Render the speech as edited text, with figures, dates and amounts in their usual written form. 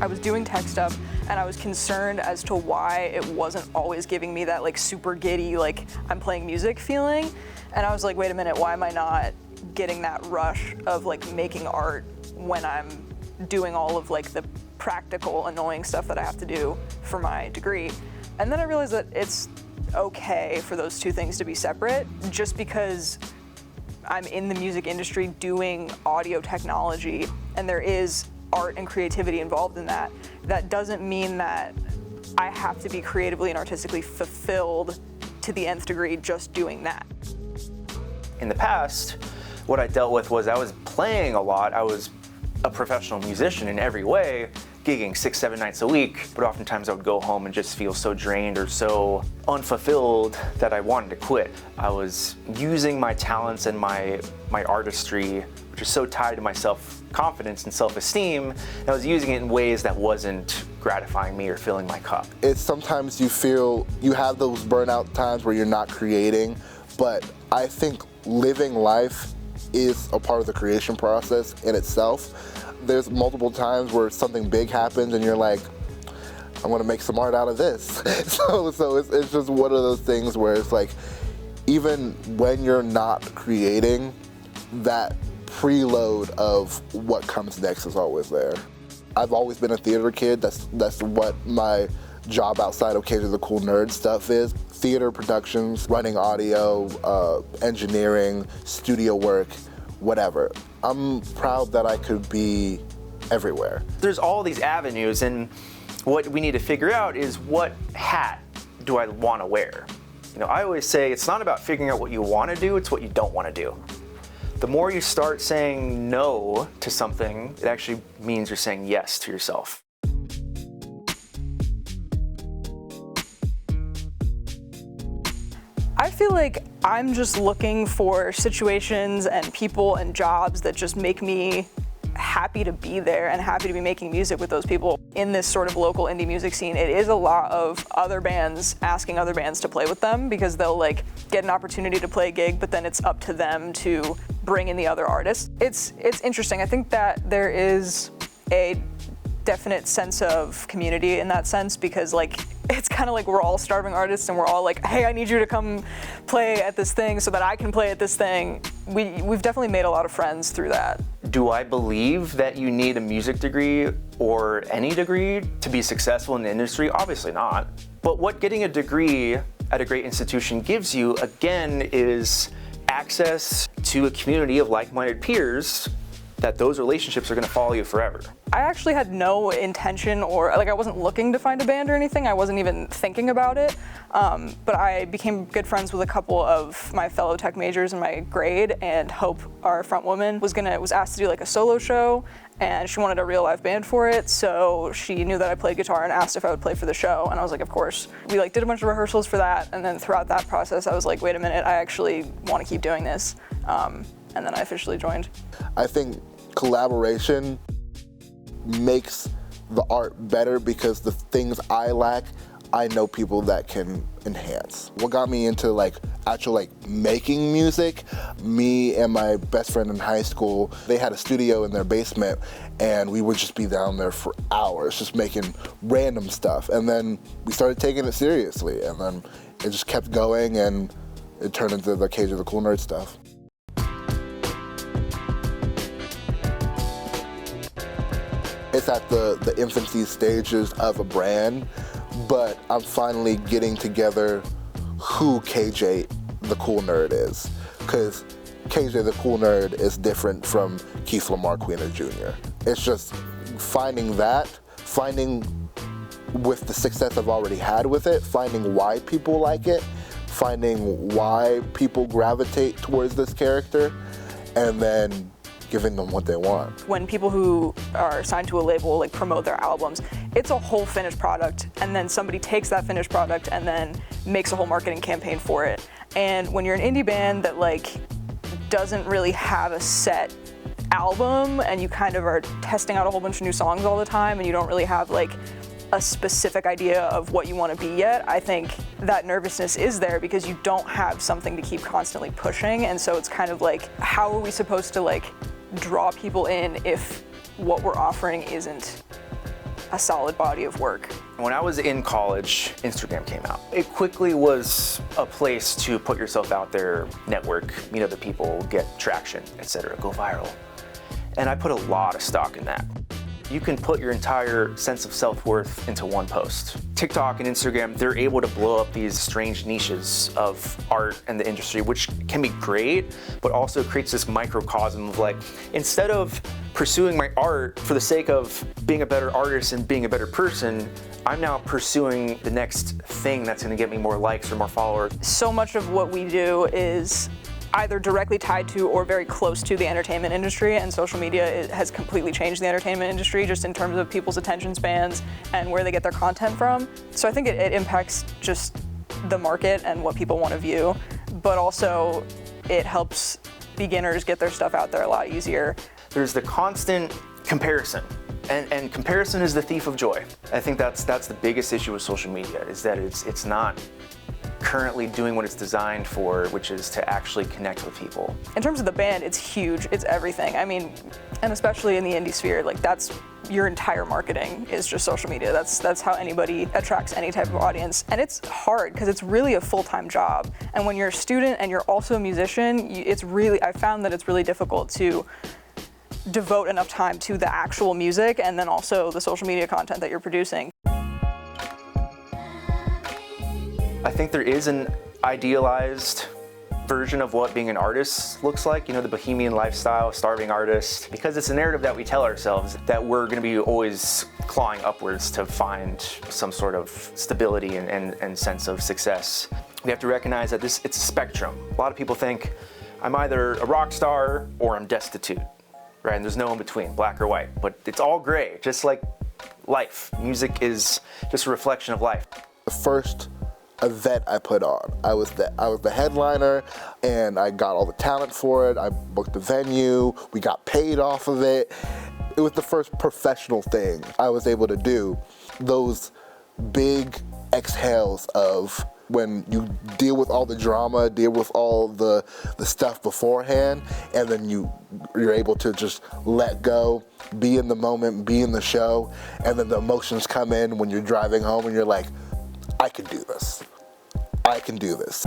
I was doing tech stuff and I was concerned as to why it wasn't always giving me that like super giddy, like I'm playing music feeling. And I was like, wait a minute, why am I not getting that rush of like making art when I'm doing all of like the practical, annoying stuff that I have to do for my degree? And then I realized that it's okay for those two things to be separate. Just because I'm in the music industry doing audio technology and there is art and creativity involved in that, that doesn't mean that I have to be creatively and artistically fulfilled to the nth degree just doing that. In the past, what I dealt with was I was playing a lot. I was a professional musician in every way, gigging 6-7 nights a week, but oftentimes I would go home and just feel so drained or so unfulfilled that I wanted to quit. I was using my talents and my artistry, which is so tied to my self-confidence and self-esteem, and I was using it in ways that wasn't gratifying me or filling my cup. It's sometimes you feel, you have those burnout times where you're not creating, but I think living life is a part of the creation process in itself. There's multiple times where something big happens and you're like, I want to make some art out of this. so it's just one of those things where it's like, even when you're not creating, that preload of what comes next is always there. I've always been a theater kid. That's what my job outside of KJ the Cool Nerd stuff is. Theater productions, running audio, engineering, studio work, whatever. I'm proud that I could be everywhere. There's all these avenues, and what we need to figure out is what hat do I want to wear? You know, I always say it's not about figuring out what you want to do, it's what you don't want to do. The more you start saying no to something, it actually means you're saying yes to yourself. I feel like I'm just looking for situations and people and jobs that just make me happy to be there and happy to be making music with those people. In this sort of local indie music scene, it is a lot of other bands asking other bands to play with them because they'll like get an opportunity to play a gig, but then it's up to them to bring in the other artists. It's interesting. I think that there is a definite sense of community in that sense because like it's kind of like we're all starving artists and we're all like, hey, I need you to come play at this thing so that I can play at this thing. We've definitely made a lot of friends through that. Do I believe that you need a music degree or any degree to be successful in the industry? Obviously not. But what getting a degree at a great institution gives you, again, is access to a community of like-minded peers that those relationships are going to follow you forever. I actually had no intention or like I wasn't looking to find a band or anything. I wasn't even thinking about it. But I became good friends with a couple of my fellow tech majors in my grade, and Hope, our front woman, was asked to do like a solo show, and she wanted a real live band for it. So she knew that I played guitar and asked if I would play for the show, and I was like, of course. We like did a bunch of rehearsals for that, and then throughout that process, I was like, wait a minute, I actually want to keep doing this. And then I officially joined. I think collaboration makes the art better because the things I lack, I know people that can enhance. What got me into actual making music, me and my best friend in high school, they had a studio in their basement and we would just be down there for hours just making random stuff. And then we started taking it seriously, and then it just kept going and it turned into the KJ the Cool Nerd stuff. It's at the infancy stages of a brand, but I'm finally getting together who KJ the Cool Nerd is. Because KJ the Cool Nerd is different from Keith Lamar Queener Jr. It's just finding with the success I've already had with it, finding why people like it, finding why people gravitate towards this character, and then giving them what they want. When people who are signed to a label promote their albums, it's a whole finished product, and then somebody takes that finished product and then makes a whole marketing campaign for it. And when you're an indie band that like doesn't really have a set album, and you kind of are testing out a whole bunch of new songs all the time, and you don't really have like a specific idea of what you want to be yet, I think that nervousness is there because you don't have something to keep constantly pushing. And so it's kind of like, how are we supposed to like draw people in if what we're offering isn't a solid body of work? When I was in college, Instagram came out. It quickly was a place to put yourself out there, network, meet other people, get traction, etc., go viral. And I put a lot of stock in that. You can put your entire sense of self-worth into one post. TikTok and Instagram, they're able to blow up these strange niches of art and the industry, which can be great, but also creates this microcosm of like, instead of pursuing my art for the sake of being a better artist and being a better person, I'm now pursuing the next thing that's gonna get me more likes or more followers. So much of what we do is either directly tied to or very close to the entertainment industry, and social media has completely changed the entertainment industry just in terms of people's attention spans and where they get their content from. So I think it impacts just the market and what people want to view, but also it helps beginners get their stuff out there a lot easier. There's the constant comparison, and comparison is the thief of joy. I think that's the biggest issue with social media, is that it's not currently doing what it's designed for, which is to actually connect with people. In terms of the band, it's huge, it's everything. I mean, and especially in the indie sphere, like that's your entire marketing is just social media. That's how anybody attracts any type of audience. And it's hard because it's really a full-time job. And when you're a student and you're also a musician, I found that it's really difficult to devote enough time to the actual music and then also the social media content that you're producing. I think there is an idealized version of what being an artist looks like, the bohemian lifestyle, starving artist, because it's a narrative that we tell ourselves that we're going to be always clawing upwards to find some sort of stability and sense of success. We have to recognize that it's a spectrum. A lot of people think I'm either a rock star or I'm destitute, right? And there's no in between, black or white, but it's all gray, just like life. Music is just a reflection of life. The first event I put on, I was the headliner, and I got all the talent for it. I booked the venue, we got paid off of it. It was the first professional thing I was able to do. Those big exhales of when you deal with all the drama, deal with all the stuff beforehand, and then you're able to just let go, be in the moment, be in the show, and then the emotions come in when you're driving home and you're like, I can do this. I can do this.